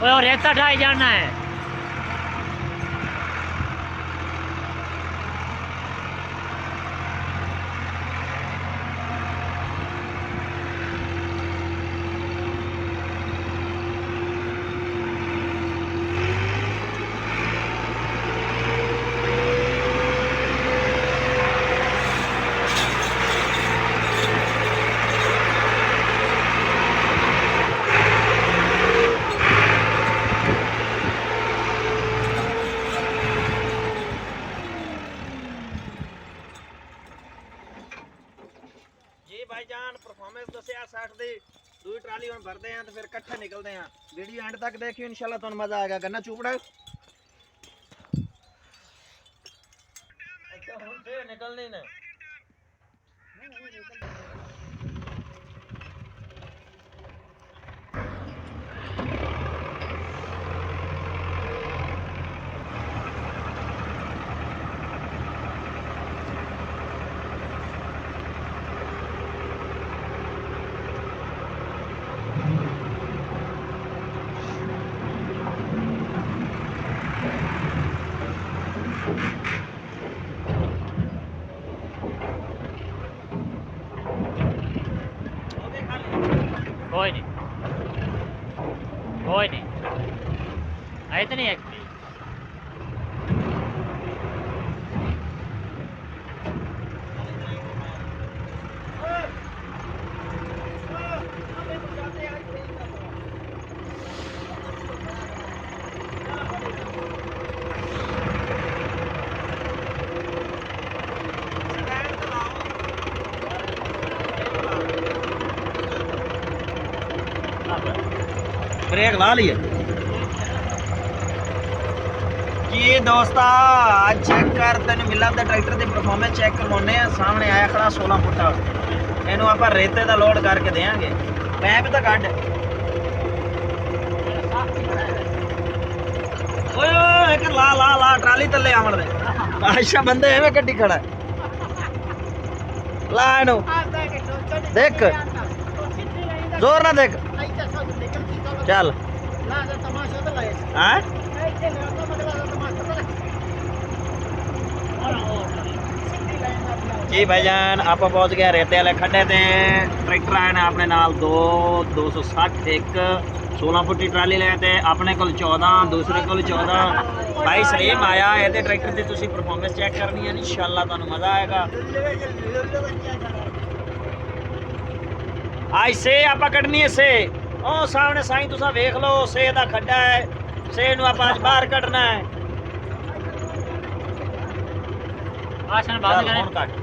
और रेता ढाई जाना है। जी भाईजान परफॉर्मेंस दसिया 60 दी दूई ट्राली हम भरते हैं तो फिर इकट्ठे निकलते हैं। वीडियो एंड तक देखियो इंशाल्लाह तुहानू मजा आएगा। गन्ना चुपड़ा अच्छा हुन से निकलनी ने कोई नहीं, कोई नहीं, आए तो नहीं एक भी। ब्रेक ला लिए जी दोस्ता। आज चेक कर तेन मिला ट्रैक्टर की परफॉर्मेंस चेक करवाने। सामने आया खड़ा 16 फुटा। इनू आप रेते का लोड करके देंगे। पैप तो कट एक ला ला ला ट्राली थले आवन दे। अच्छा बंदे एवं गड्डी खड़ा ला इनू देख जोर ना देख चल हाँ जी भाईजान आप पहुंच गए रेते वाले खड्डे ते। ट्रैक्टर आए ने अपने नाल 260 एक 16 फुटी ट्राली लेते अपने को 14 दूसरे को 14 भाई सलीम आया है। ट्रैक्टर की तुसी परफॉर्मेंस चेक करनी है इंशाल्लाह तुहानू मजा आएगा। आज से आप कटनी है से ओ सामने साईं तुसा वेख लो से दा खड्डा है। से नू आप आज बाहर कटना है। आसन बांध करें।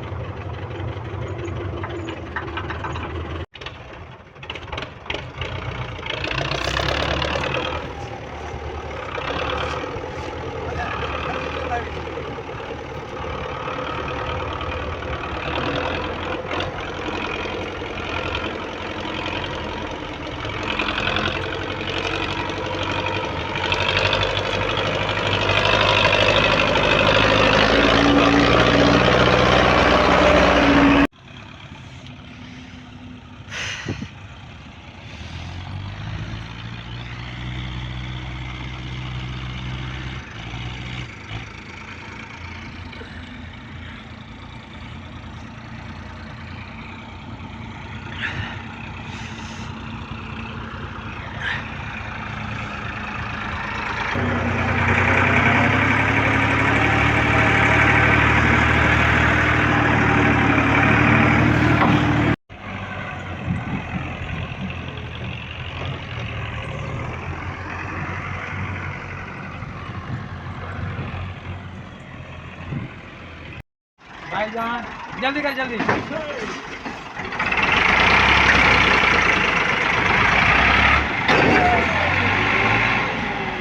भाईजान जल्दी कर जल्दी।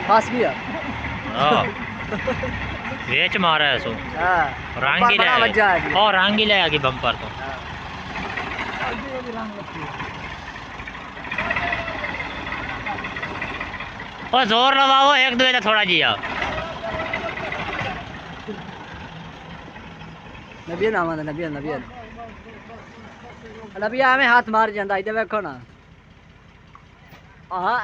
फंस गया। हाँ वेच मारा है सो। हाँ रंग ही ले और रंग ही ले आगे बम्पर तो। और जोर लगाओ एक दो बेटा थोड़ा जिया। नबियन आवाज़ नबियन नबियन नबिया में हाथ मार जाता इधर देखो ना। हाँ